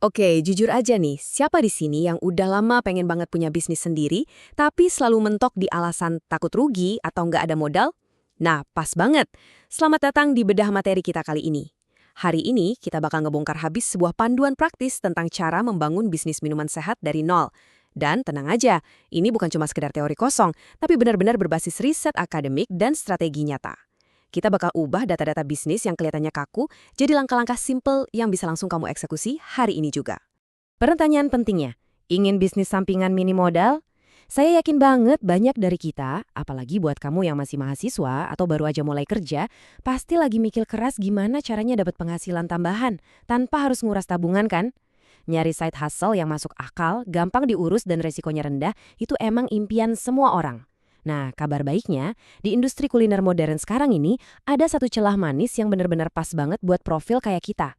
Oke, jujur aja nih, siapa di sini yang udah lama pengen banget punya bisnis sendiri, tapi selalu mentok di alasan takut rugi atau nggak ada modal? Nah, pas banget. Selamat datang di bedah materi kita kali ini. Hari ini kita bakal ngebongkar habis sebuah panduan praktis tentang cara membangun bisnis minuman sehat dari nol. Dan tenang aja, ini bukan cuma sekedar teori kosong, tapi benar-benar berbasis riset akademik dan strategi nyata. Kita bakal ubah data-data bisnis yang kelihatannya kaku jadi langkah-langkah simple yang bisa langsung kamu eksekusi hari ini juga. Pertanyaan pentingnya, ingin bisnis sampingan mini modal? Saya yakin banget banyak dari kita, apalagi buat kamu yang masih mahasiswa atau baru aja mulai kerja, pasti lagi mikir keras gimana caranya dapat penghasilan tambahan tanpa harus nguras tabungan kan? Nyari side hustle yang masuk akal, gampang diurus dan resikonya rendah, itu emang impian semua orang. Nah, kabar baiknya, di industri kuliner modern sekarang ini, ada satu celah manis yang benar-benar pas banget buat profil kayak kita.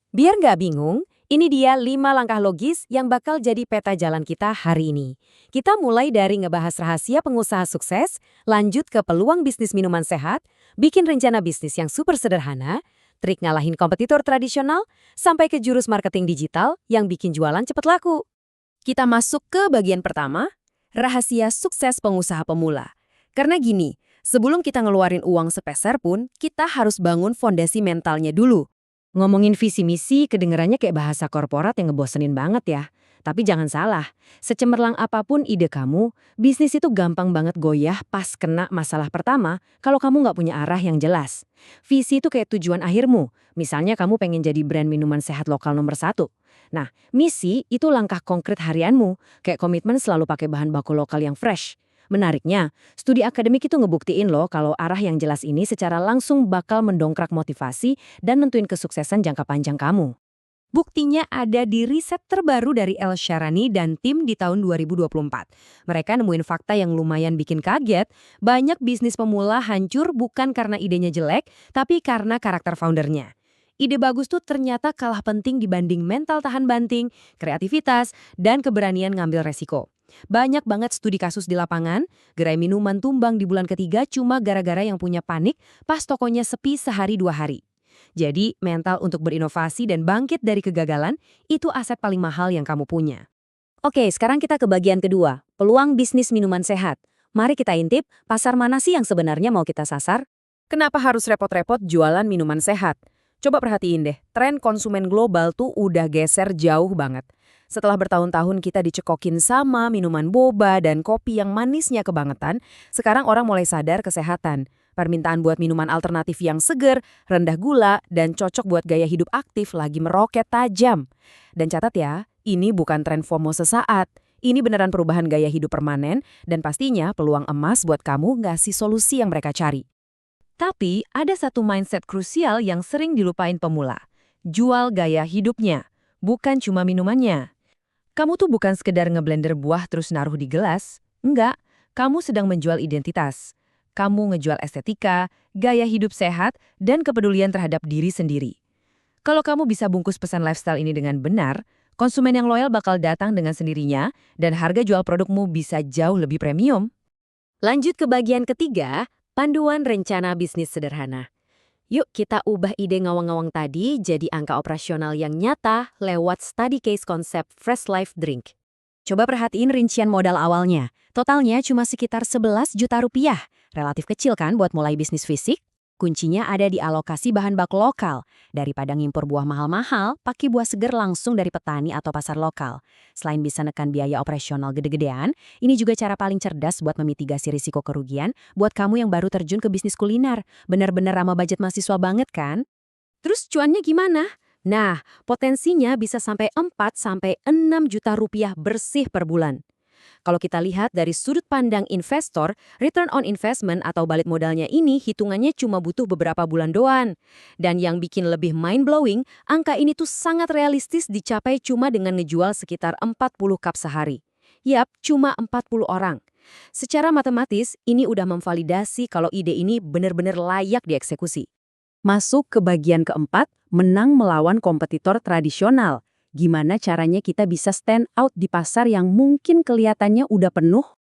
Biar nggak bingung, ini dia 5 langkah logis yang bakal jadi peta jalan kita hari ini. Kita mulai dari ngebahas rahasia pengusaha sukses, lanjut ke peluang bisnis minuman sehat, bikin rencana bisnis yang super sederhana, trik ngalahin kompetitor tradisional, sampai ke jurus marketing digital yang bikin jualan cepet laku. Kita masuk ke bagian pertama, rahasia sukses pengusaha pemula. Karena gini, sebelum kita ngeluarin uang sepeser pun, kita harus bangun fondasi mentalnya dulu. Ngomongin visi misi kedengarannya kayak bahasa korporat yang ngebosenin banget ya. Tapi jangan salah, secemerlang apapun ide kamu, bisnis itu gampang banget goyah pas kena masalah pertama kalau kamu nggak punya arah yang jelas. Visi itu kayak tujuan akhirmu, misalnya kamu pengen jadi brand minuman sehat lokal nomor satu. Nah, misi itu langkah konkret harianmu, kayak komitmen selalu pakai bahan baku lokal yang fresh. Menariknya, studi akademik itu ngebuktiin loh kalau arah yang jelas ini secara langsung bakal mendongkrak motivasi dan nentuin kesuksesan jangka panjang kamu. Buktinya ada di riset terbaru dari El Sharani dan tim di tahun 2024. Mereka nemuin fakta yang lumayan bikin kaget, banyak bisnis pemula hancur bukan karena idenya jelek, tapi karena karakter foundernya. Ide bagus tuh ternyata kalah penting dibanding mental tahan banting, kreativitas, dan keberanian ngambil resiko. Banyak banget studi kasus di lapangan, gerai minuman tumbang di bulan ketiga cuma gara-gara yang punya panik pas tokonya sepi sehari 2 hari. Jadi, mental untuk berinovasi dan bangkit dari kegagalan itu aset paling mahal yang kamu punya. Oke, sekarang kita ke bagian kedua, peluang bisnis minuman sehat. Mari kita intip, pasar mana sih yang sebenarnya mau kita sasar? Kenapa harus repot-repot jualan minuman sehat? Coba perhatiin deh, tren konsumen global tuh udah geser jauh banget. Setelah bertahun-tahun kita dicekokin sama minuman boba dan kopi yang manisnya kebangetan, sekarang orang mulai sadar kesehatan. Permintaan buat minuman alternatif yang seger, rendah gula, dan cocok buat gaya hidup aktif lagi meroket tajam. Dan catat ya, ini bukan tren FOMO sesaat. Ini beneran perubahan gaya hidup permanen, dan pastinya peluang emas buat kamu ngasih solusi yang mereka cari. Tapi ada satu mindset krusial yang sering dilupain pemula. Jual gaya hidupnya, bukan cuma minumannya. Kamu tuh bukan sekedar ngeblender buah terus naruh di gelas. Enggak, kamu sedang menjual identitas. Kamu ngejual estetika, gaya hidup sehat, dan kepedulian terhadap diri sendiri. Kalau kamu bisa bungkus pesan lifestyle ini dengan benar, konsumen yang loyal bakal datang dengan sendirinya, dan harga jual produkmu bisa jauh lebih premium. Lanjut ke bagian ketiga, panduan rencana bisnis sederhana. Yuk kita ubah ide ngawang-ngawang tadi jadi angka operasional yang nyata lewat study case konsep Fresh Life Drink. Coba perhatiin rincian modal awalnya. Totalnya cuma sekitar 11 juta rupiah. Relatif kecil kan buat mulai bisnis fisik? Kuncinya ada di alokasi bahan baku lokal. Daripada ngimpor buah mahal-mahal, pakai buah seger langsung dari petani atau pasar lokal. Selain bisa nekan biaya operasional gede-gedean, ini juga cara paling cerdas buat memitigasi risiko kerugian buat kamu yang baru terjun ke bisnis kuliner. Bener-bener ramah budget mahasiswa banget kan? Terus cuannya gimana? Nah, potensinya bisa sampai 4–6 juta rupiah bersih per bulan. Kalau kita lihat dari sudut pandang investor, return on investment atau balik modalnya ini hitungannya cuma butuh beberapa bulan doang. Dan yang bikin lebih mind-blowing, angka ini tuh sangat realistis dicapai cuma dengan ngejual sekitar 40 cup sehari. Yap, cuma 40 orang. Secara matematis, ini udah memvalidasi kalau ide ini benar-benar layak dieksekusi. Masuk ke bagian keempat, menang melawan kompetitor tradisional. Gimana caranya kita bisa stand out di pasar yang mungkin kelihatannya udah penuh?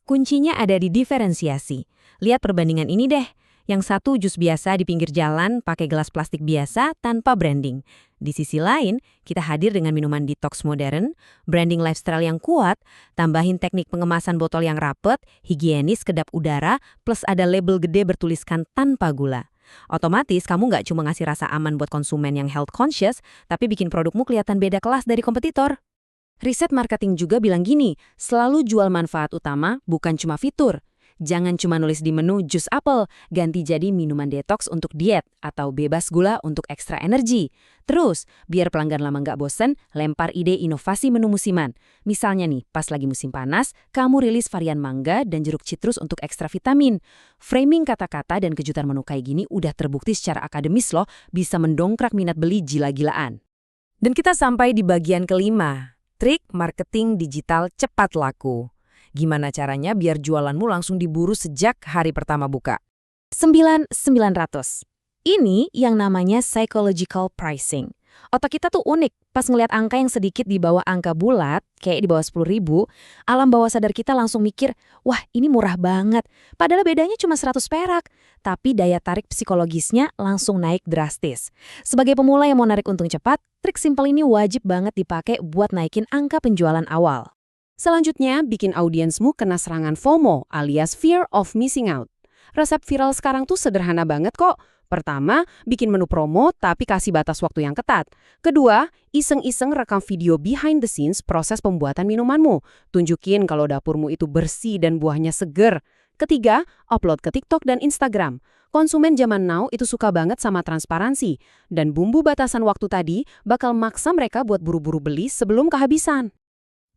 Kuncinya ada di diferensiasi. Lihat perbandingan ini deh. Yang satu jus biasa di pinggir jalan pakai gelas plastik biasa tanpa branding. Di sisi lain, kita hadir dengan minuman detox modern, branding lifestyle yang kuat, tambahin teknik pengemasan botol yang rapet, higienis, kedap udara, plus ada label gede bertuliskan tanpa gula. Otomatis kamu nggak cuma ngasih rasa aman buat konsumen yang health conscious, tapi bikin produkmu kelihatan beda kelas dari kompetitor. Riset marketing juga bilang gini, selalu jual manfaat utama, bukan cuma fitur. Jangan cuma nulis di menu jus apel, ganti jadi minuman detox untuk diet atau bebas gula untuk ekstra energi. Terus, biar pelanggan lama nggak bosen, lempar ide inovasi menu musiman. Misalnya nih, pas lagi musim panas, kamu rilis varian mangga dan jeruk citrus untuk ekstra vitamin. Framing kata-kata dan kejutan menu kayak gini udah terbukti secara akademis loh, bisa mendongkrak minat beli gila-gilaan. Dan kita sampai di bagian kelima, trik marketing digital cepat laku. Gimana caranya biar jualanmu langsung diburu sejak hari pertama buka? 9.900. Ini yang namanya psychological pricing. Otak kita tuh unik. Pas ngeliat angka yang sedikit di bawah angka bulat, kayak di bawah 10.000, alam bawah sadar kita langsung mikir, wah ini murah banget. Padahal bedanya cuma 100 perak. Tapi daya tarik psikologisnya langsung naik drastis. Sebagai pemula yang mau narik untung cepat, trik simpel ini wajib banget dipakai buat naikin angka penjualan awal. Selanjutnya, bikin audiensmu kena serangan FOMO alias Fear of Missing Out. Resep viral sekarang tuh sederhana banget kok. Pertama, bikin menu promo tapi kasih batas waktu yang ketat. Kedua, iseng-iseng rekam video behind the scenes proses pembuatan minumanmu. Tunjukin kalau dapurmu itu bersih dan buahnya seger. Ketiga, upload ke TikTok dan Instagram. Konsumen zaman now itu suka banget sama transparansi. Dan bumbu batasan waktu tadi bakal maksa mereka buat buru-buru beli sebelum kehabisan.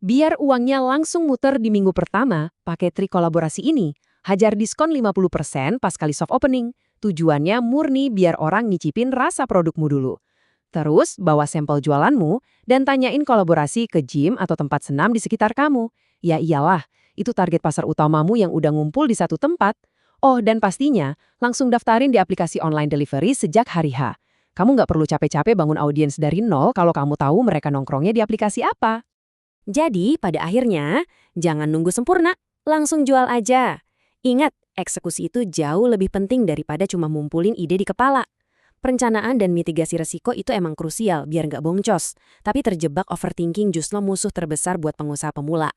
Biar uangnya langsung muter di minggu pertama, pakai trik kolaborasi ini. Hajar diskon 50% pas kali soft opening. Tujuannya murni biar orang ngicipin rasa produkmu dulu. Terus, bawa sampel jualanmu dan tanyain kolaborasi ke gym atau tempat senam di sekitar kamu. Ya iyalah, itu target pasar utamamu yang udah ngumpul di satu tempat. Oh, dan pastinya, langsung daftarin di aplikasi online delivery sejak hari H. Kamu nggak perlu capek-capek bangun audiens dari nol kalau kamu tahu mereka nongkrongnya di aplikasi apa. Jadi, pada akhirnya, jangan nunggu sempurna, langsung jual aja. Ingat, eksekusi itu jauh lebih penting daripada cuma ngumpulin ide di kepala. Perencanaan dan mitigasi resiko itu emang krusial biar nggak boncos. Tapi terjebak overthinking justru musuh terbesar buat pengusaha pemula.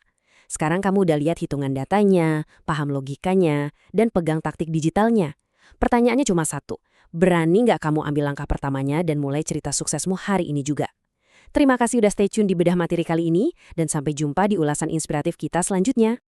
Sekarang kamu udah lihat hitungan datanya, paham logikanya, dan pegang taktik digitalnya. Pertanyaannya cuma satu, berani nggak kamu ambil langkah pertamanya dan mulai cerita suksesmu hari ini juga? Terima kasih udah stay tune di Bedah Materi kali ini, dan sampai jumpa di ulasan inspiratif kita selanjutnya.